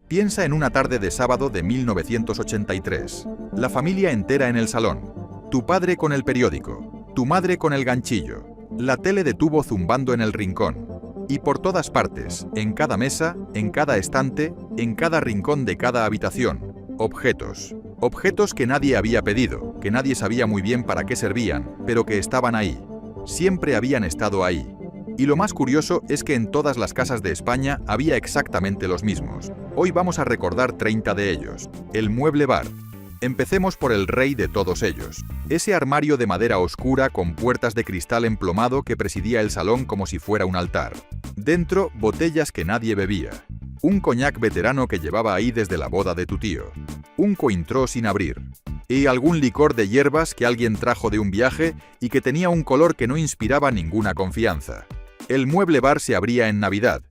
Piensa en una tarde de sábado de 1983. La familia entera en el salón. Tu padre con el periódico. Tu madre con el ganchillo. La tele de tubo zumbando en el rincón. Y por todas partes, en cada mesa, en cada estante, en cada rincón de cada habitación. Objetos. Objetos que nadie había pedido, que nadie sabía muy bien para qué servían, pero que estaban ahí. Siempre habían estado ahí. Y lo más curioso es que en todas las casas de España había exactamente los mismos. Hoy vamos a recordar 30 de ellos. El mueble bar. Empecemos por el rey de todos ellos. Ese armario de madera oscura con puertas de cristal emplomado que presidía el salón como si fuera un altar. Dentro, botellas que nadie bebía. Un coñac veterano que llevaba ahí desde la boda de tu tío. Un cointreau sin abrir. Y algún licor de hierbas que alguien trajo de un viaje y que tenía un color que no inspiraba ninguna confianza. El mueble bar se abría en Navidad,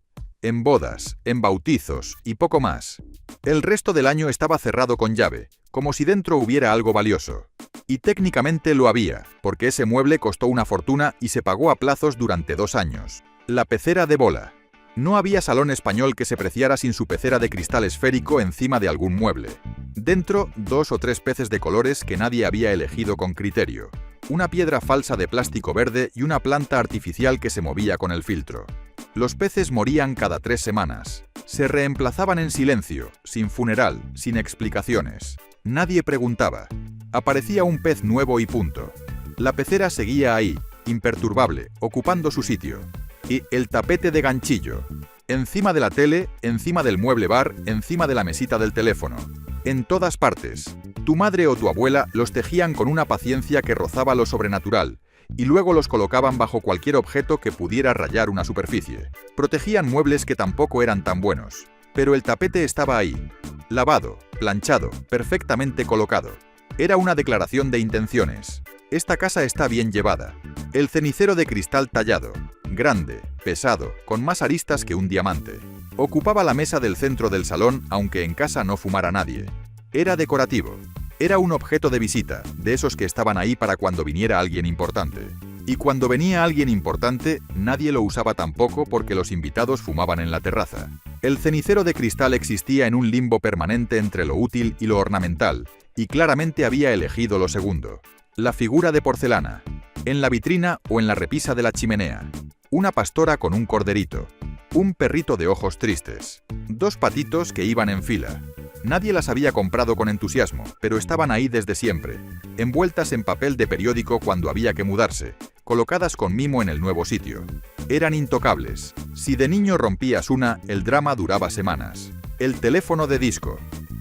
en bodas, en bautizos y poco más. El resto del año estaba cerrado con llave, como si dentro hubiera algo valioso. Y técnicamente lo había, porque ese mueble costó una fortuna y se pagó a plazos durante 2 años. La pecera de bola. No había salón español que se preciara sin su pecera de cristal esférico encima de algún mueble. Dentro, 2 o 3 peces de colores que nadie había elegido con criterio. Una piedra falsa de plástico verde y una planta artificial que se movía con el filtro. Los peces morían cada 3 semanas. Se reemplazaban en silencio, sin funeral, sin explicaciones. Nadie preguntaba. Aparecía un pez nuevo y punto. La pecera seguía ahí, imperturbable, ocupando su sitio. Y el tapete de ganchillo. Encima de la tele, encima del mueble bar, encima de la mesita del teléfono. En todas partes. Tu madre o tu abuela los tejían con una paciencia que rozaba lo sobrenatural, y luego los colocaban bajo cualquier objeto que pudiera rayar una superficie. Protegían muebles que tampoco eran tan buenos. Pero el tapete estaba ahí. Lavado, planchado, perfectamente colocado. Era una declaración de intenciones. Esta casa está bien llevada. El cenicero de cristal tallado. Grande, pesado, con más aristas que un diamante. Ocupaba la mesa del centro del salón, aunque en casa no fumara nadie. Era decorativo. Era un objeto de visita, de esos que estaban ahí para cuando viniera alguien importante. Y cuando venía alguien importante, nadie lo usaba tampoco porque los invitados fumaban en la terraza. El cenicero de cristal existía en un limbo permanente entre lo útil y lo ornamental, y claramente había elegido lo segundo. La figura de porcelana. En la vitrina o en la repisa de la chimenea. Una pastora con un corderito. Un perrito de ojos tristes. 2 patitos que iban en fila. Nadie las había comprado con entusiasmo, pero estaban ahí desde siempre, envueltas en papel de periódico cuando había que mudarse, colocadas con mimo en el nuevo sitio. Eran intocables. Si de niño rompías una, el drama duraba semanas. El teléfono de disco.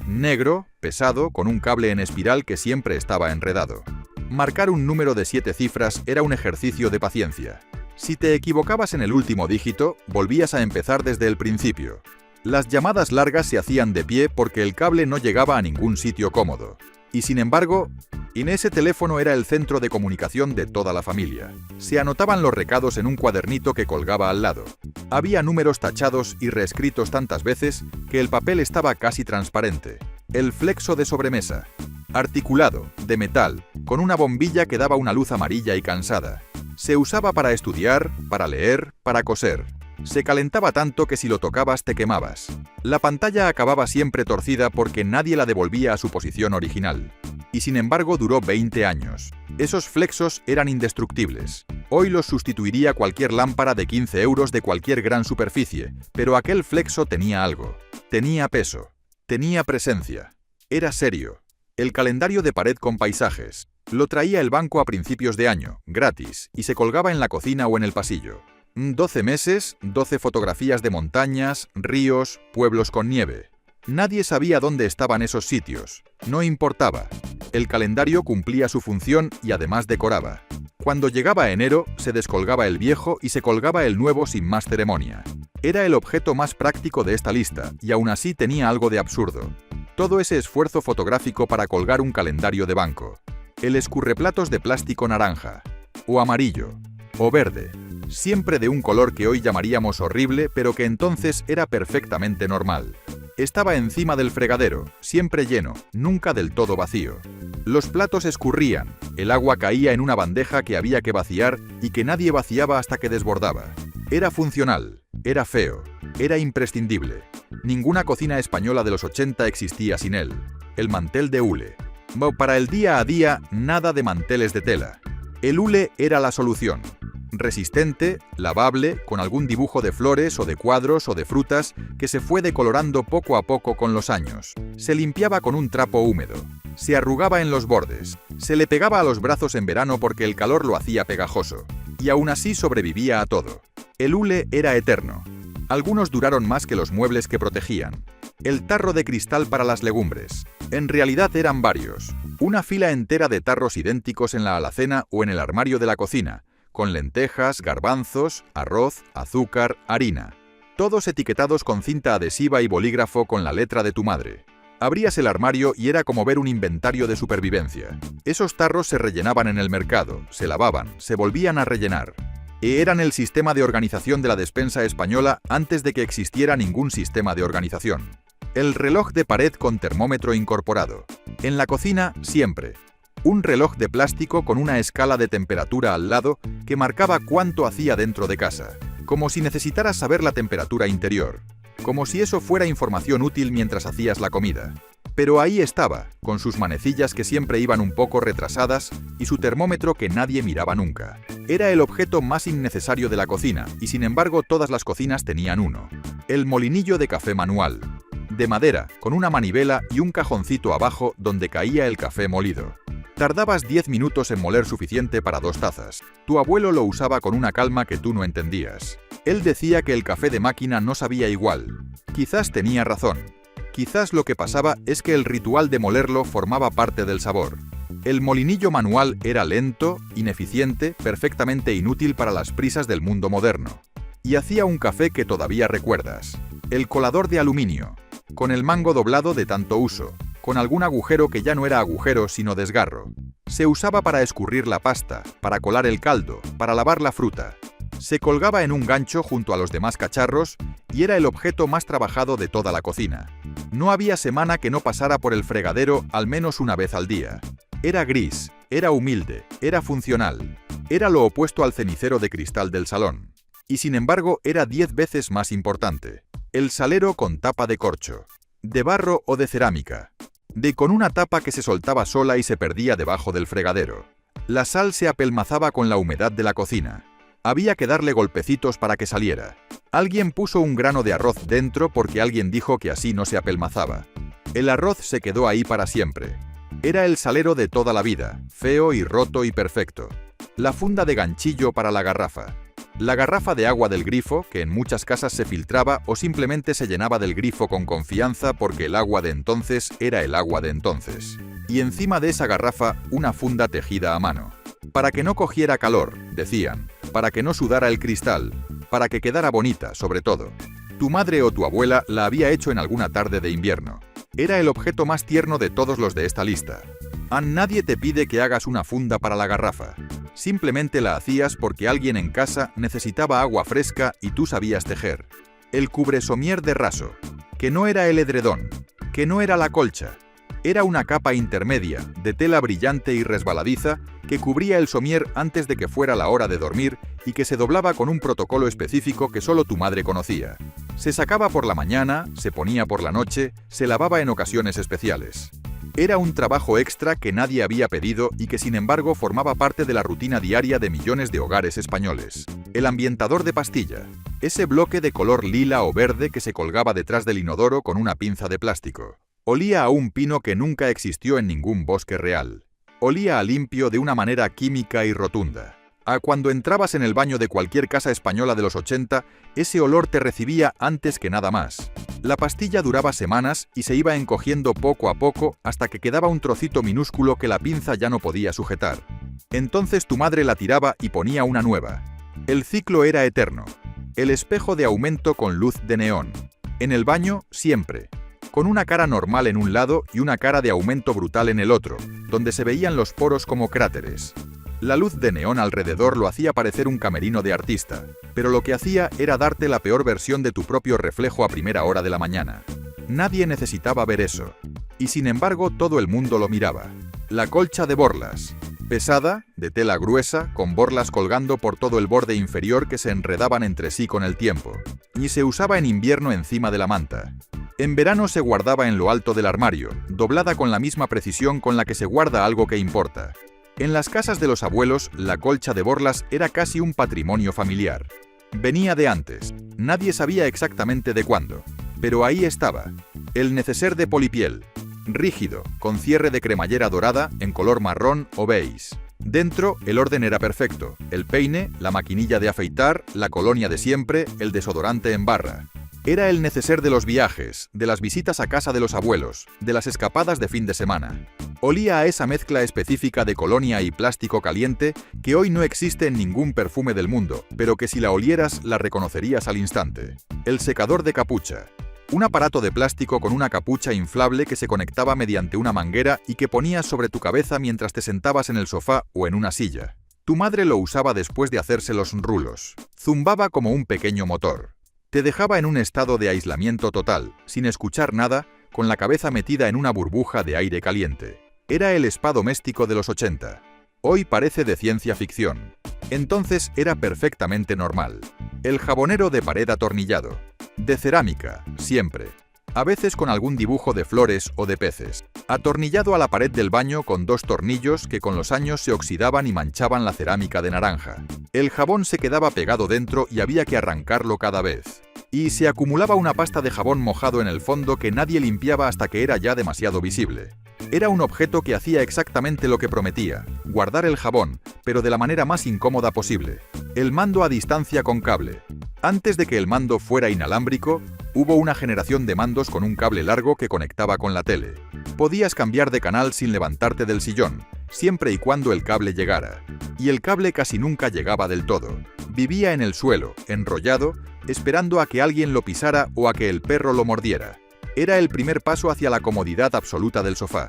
Negro, pesado, con un cable en espiral que siempre estaba enredado. Marcar un número de 7 cifras era un ejercicio de paciencia. Si te equivocabas en el último dígito, volvías a empezar desde el principio. Las llamadas largas se hacían de pie porque el cable no llegaba a ningún sitio cómodo. Y sin embargo, en ese teléfono era el centro de comunicación de toda la familia. Se anotaban los recados en un cuadernito que colgaba al lado. Había números tachados y reescritos tantas veces que el papel estaba casi transparente. El flexo de sobremesa. Articulado, de metal, con una bombilla que daba una luz amarilla y cansada. Se usaba para estudiar, para leer, para coser. Se calentaba tanto que si lo tocabas te quemabas. La pantalla acababa siempre torcida porque nadie la devolvía a su posición original. Y sin embargo duró 20 años. Esos flexos eran indestructibles. Hoy los sustituiría cualquier lámpara de 15 euros de cualquier gran superficie, pero aquel flexo tenía algo. Tenía peso. Tenía presencia. Era serio. El calendario de pared con paisajes. Lo traía el banco a principios de año, gratis, y se colgaba en la cocina o en el pasillo. 12 meses, 12 fotografías de montañas, ríos, pueblos con nieve. Nadie sabía dónde estaban esos sitios. No importaba. El calendario cumplía su función y además decoraba. Cuando llegaba enero, se descolgaba el viejo y se colgaba el nuevo sin más ceremonia. Era el objeto más práctico de esta lista y aún así tenía algo de absurdo. Todo ese esfuerzo fotográfico para colgar un calendario de banco. El escurreplatos de plástico naranja, o amarillo, o verde, siempre de un color que hoy llamaríamos horrible, pero que entonces era perfectamente normal. Estaba encima del fregadero, siempre lleno, nunca del todo vacío. Los platos escurrían, el agua caía en una bandeja que había que vaciar y que nadie vaciaba hasta que desbordaba. Era funcional, era feo, era imprescindible. Ninguna cocina española de los 80 existía sin él. El mantel de hule. Para el día a día, nada de manteles de tela. El hule era la solución. Resistente, lavable, con algún dibujo de flores o de cuadros o de frutas que se fue decolorando poco a poco con los años. Se limpiaba con un trapo húmedo. Se arrugaba en los bordes. Se le pegaba a los brazos en verano porque el calor lo hacía pegajoso. Y aún así sobrevivía a todo. El hule era eterno. Algunos duraron más que los muebles que protegían. El tarro de cristal para las legumbres. En realidad eran varios. Una fila entera de tarros idénticos en la alacena o en el armario de la cocina, con lentejas, garbanzos, arroz, azúcar, harina. Todos etiquetados con cinta adhesiva y bolígrafo con la letra de tu madre. Abrías el armario y era como ver un inventario de supervivencia. Esos tarros se rellenaban en el mercado, se lavaban, se volvían a rellenar. Eran el sistema de organización de la despensa española antes de que existiera ningún sistema de organización. El reloj de pared con termómetro incorporado. En la cocina, siempre. Un reloj de plástico con una escala de temperatura al lado que marcaba cuánto hacía dentro de casa. Como si necesitaras saber la temperatura interior. Como si eso fuera información útil mientras hacías la comida. Pero ahí estaba, con sus manecillas que siempre iban un poco retrasadas y su termómetro que nadie miraba nunca. Era el objeto más innecesario de la cocina y sin embargo todas las cocinas tenían uno. El molinillo de café manual. De madera, con una manivela y un cajoncito abajo donde caía el café molido. Tardabas 10 minutos en moler suficiente para 2 tazas. Tu abuelo lo usaba con una calma que tú no entendías. Él decía que el café de máquina no sabía igual. Quizás tenía razón. Quizás lo que pasaba es que el ritual de molerlo formaba parte del sabor. El molinillo manual era lento, ineficiente, perfectamente inútil para las prisas del mundo moderno. Y hacía un café que todavía recuerdas. El colador de aluminio, con el mango doblado de tanto uso, con algún agujero que ya no era agujero sino desgarro. Se usaba para escurrir la pasta, para colar el caldo, para lavar la fruta. Se colgaba en un gancho junto a los demás cacharros y era el objeto más trabajado de toda la cocina. No había semana que no pasara por el fregadero al menos una vez al día. Era gris, era humilde, era funcional. Era lo opuesto al cenicero de cristal del salón. Y sin embargo era 10 veces más importante. El salero con tapa de corcho. De barro o de cerámica. Con una tapa que se soltaba sola y se perdía debajo del fregadero. La sal se apelmazaba con la humedad de la cocina. Había que darle golpecitos para que saliera. Alguien puso un grano de arroz dentro porque alguien dijo que así no se apelmazaba. El arroz se quedó ahí para siempre. Era el salero de toda la vida, feo y roto y perfecto. La funda de ganchillo para la garrafa. La garrafa de agua del grifo, que en muchas casas se filtraba o simplemente se llenaba del grifo con confianza porque el agua de entonces era el agua de entonces. Y encima de esa garrafa, una funda tejida a mano. Para que no cogiera calor, decían, para que no sudara el cristal, para que quedara bonita, sobre todo. Tu madre o tu abuela la había hecho en alguna tarde de invierno. Era el objeto más tierno de todos los de esta lista. Nadie te pide que hagas una funda para la garrafa. Simplemente la hacías porque alguien en casa necesitaba agua fresca y tú sabías tejer. El cubresomier de raso, que no era el edredón, que no era la colcha. Era una capa intermedia, de tela brillante y resbaladiza, que cubría el somier antes de que fuera la hora de dormir y que se doblaba con un protocolo específico que solo tu madre conocía. Se sacaba por la mañana, se ponía por la noche, se lavaba en ocasiones especiales. Era un trabajo extra que nadie había pedido y que sin embargo formaba parte de la rutina diaria de millones de hogares españoles. El ambientador de pastilla, ese bloque de color lila o verde que se colgaba detrás del inodoro con una pinza de plástico. Olía a un pino que nunca existió en ningún bosque real. Olía a limpio de una manera química y rotunda. A cuando entrabas en el baño de cualquier casa española de los 80, ese olor te recibía antes que nada más. La pastilla duraba semanas y se iba encogiendo poco a poco hasta que quedaba un trocito minúsculo que la pinza ya no podía sujetar. Entonces tu madre la tiraba y ponía una nueva. El ciclo era eterno. El espejo de aumento con luz de neón. En el baño, siempre. Con una cara normal en un lado y una cara de aumento brutal en el otro, donde se veían los poros como cráteres. La luz de neón alrededor lo hacía parecer un camerino de artista, pero lo que hacía era darte la peor versión de tu propio reflejo a primera hora de la mañana. Nadie necesitaba ver eso. Y sin embargo todo el mundo lo miraba. La colcha de borlas. Pesada, de tela gruesa, con borlas colgando por todo el borde inferior que se enredaban entre sí con el tiempo, y se usaba en invierno encima de la manta. En verano se guardaba en lo alto del armario, doblada con la misma precisión con la que se guarda algo que importa. En las casas de los abuelos, la colcha de borlas era casi un patrimonio familiar. Venía de antes, nadie sabía exactamente de cuándo, pero ahí estaba, el neceser de polipiel, rígido, con cierre de cremallera dorada en color marrón o beige. Dentro, el orden era perfecto, el peine, la maquinilla de afeitar, la colonia de siempre, el desodorante en barra. Era el neceser de los viajes, de las visitas a casa de los abuelos, de las escapadas de fin de semana. Olía a esa mezcla específica de colonia y plástico caliente que hoy no existe en ningún perfume del mundo, pero que si la olieras la reconocerías al instante. El secador de capucha. Un aparato de plástico con una capucha inflable que se conectaba mediante una manguera y que ponías sobre tu cabeza mientras te sentabas en el sofá o en una silla. Tu madre lo usaba después de hacerse los rulos. Zumbaba como un pequeño motor. Te dejaba en un estado de aislamiento total, sin escuchar nada, con la cabeza metida en una burbuja de aire caliente. Era el spa doméstico de los 80. Hoy parece de ciencia ficción. Entonces era perfectamente normal. El jabonero de pared atornillado. De cerámica, siempre. A veces con algún dibujo de flores o de peces. Atornillado a la pared del baño con 2 tornillos que con los años se oxidaban y manchaban la cerámica de naranja. El jabón se quedaba pegado dentro y había que arrancarlo cada vez. Y se acumulaba una pasta de jabón mojado en el fondo que nadie limpiaba hasta que era ya demasiado visible. Era un objeto que hacía exactamente lo que prometía, guardar el jabón, pero de la manera más incómoda posible. El mando a distancia con cable. Antes de que el mando fuera inalámbrico, hubo una generación de mandos con un cable largo que conectaba con la tele. Podías cambiar de canal sin levantarte del sillón, siempre y cuando el cable llegara. Y el cable casi nunca llegaba del todo. Vivía en el suelo, enrollado, esperando a que alguien lo pisara o a que el perro lo mordiera. Era el primer paso hacia la comodidad absoluta del sofá.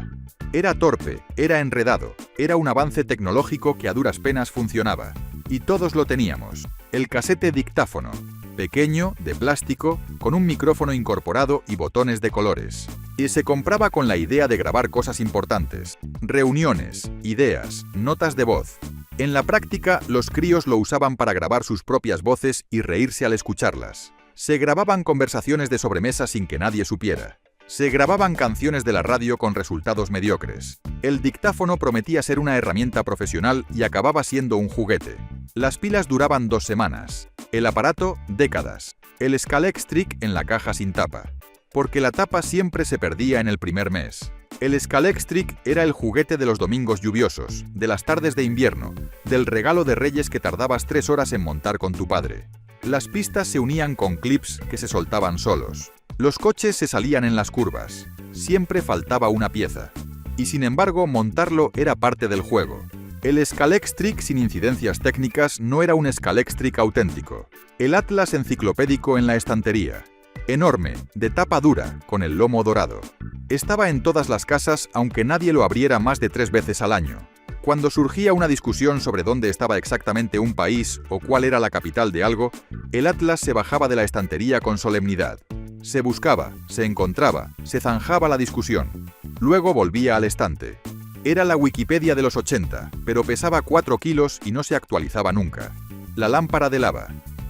Era torpe, era enredado, era un avance tecnológico que a duras penas funcionaba. Y todos lo teníamos. El casete dictáfono. Pequeño, de plástico, con un micrófono incorporado y botones de colores. Y se compraba con la idea de grabar cosas importantes. Reuniones, ideas, notas de voz. En la práctica, los críos lo usaban para grabar sus propias voces y reírse al escucharlas. Se grababan conversaciones de sobremesa sin que nadie supiera. Se grababan canciones de la radio con resultados mediocres. El dictáfono prometía ser una herramienta profesional y acababa siendo un juguete. Las pilas duraban 2 semanas. El aparato, décadas. El Scalextric en la caja sin tapa. Porque la tapa siempre se perdía en el primer mes. El Scalextric era el juguete de los domingos lluviosos, de las tardes de invierno, del regalo de Reyes que tardabas 3 horas en montar con tu padre. Las pistas se unían con clips que se soltaban solos. Los coches se salían en las curvas. Siempre faltaba una pieza. Y sin embargo, montarlo era parte del juego. El Scalextric sin incidencias técnicas no era un Scalextric auténtico. El atlas enciclopédico en la estantería. Enorme, de tapa dura, con el lomo dorado. Estaba en todas las casas, aunque nadie lo abriera más de 3 veces al año. Cuando surgía una discusión sobre dónde estaba exactamente un país o cuál era la capital de algo, el atlas se bajaba de la estantería con solemnidad. Se buscaba, se encontraba, se zanjaba la discusión. Luego volvía al estante. Era la Wikipedia de los 80, pero pesaba 4 kilos y no se actualizaba nunca. La lámpara de lava.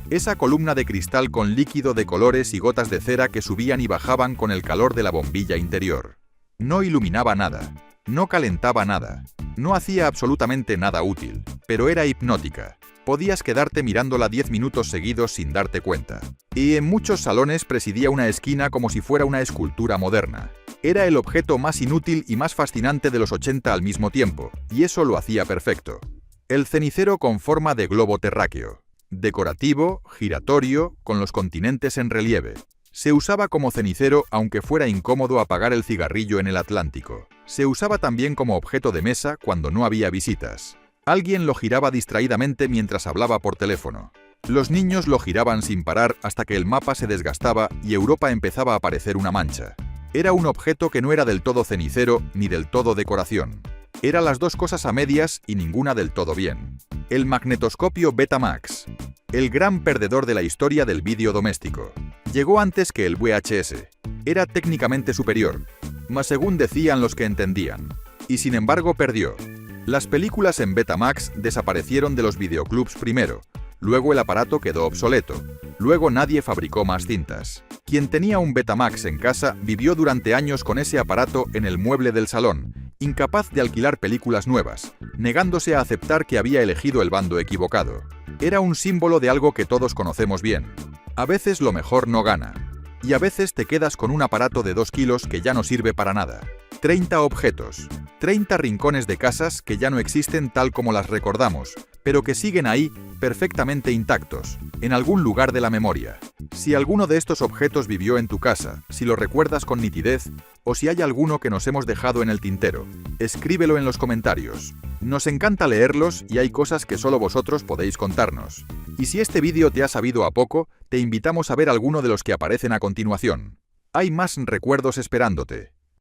Esa columna de cristal con líquido de colores y gotas de cera que subían y bajaban con el calor de la bombilla interior. No iluminaba nada. No calentaba nada. No hacía absolutamente nada útil, pero era hipnótica. Podías quedarte mirándola 10 minutos seguidos sin darte cuenta. Y en muchos salones presidía una esquina como si fuera una escultura moderna. Era el objeto más inútil y más fascinante de los 80 al mismo tiempo, y eso lo hacía perfecto. El cenicero con forma de globo terráqueo. Decorativo, giratorio, con los continentes en relieve. Se usaba como cenicero aunque fuera incómodo apagar el cigarrillo en el Atlántico. Se usaba también como objeto de mesa cuando no había visitas. Alguien lo giraba distraídamente mientras hablaba por teléfono. Los niños lo giraban sin parar hasta que el mapa se desgastaba y Europa empezaba a parecer una mancha. Era un objeto que no era del todo cenicero ni del todo decoración. Era las 2 cosas a medias y ninguna del todo bien. El magnetoscopio Betamax. El gran perdedor de la historia del vídeo doméstico. Llegó antes que el VHS. Era técnicamente superior, mas según decían los que entendían. Y sin embargo perdió. Las películas en Betamax desaparecieron de los videoclubs primero, luego el aparato quedó obsoleto, luego nadie fabricó más cintas. Quien tenía un Betamax en casa vivió durante años con ese aparato en el mueble del salón, incapaz de alquilar películas nuevas, negándose a aceptar que había elegido el bando equivocado. Era un símbolo de algo que todos conocemos bien. A veces lo mejor no gana. Y a veces te quedas con un aparato de 2 kilos que ya no sirve para nada. 30 objetos, 30 rincones de casas que ya no existen tal como las recordamos, pero que siguen ahí perfectamente intactos, en algún lugar de la memoria. Si alguno de estos objetos vivió en tu casa, si lo recuerdas con nitidez, o si hay alguno que nos hemos dejado en el tintero, escríbelo en los comentarios. Nos encanta leerlos y hay cosas que solo vosotros podéis contarnos. Y si este vídeo te ha sabido a poco, te invitamos a ver alguno de los que aparecen a continuación. Hay más recuerdos esperándote.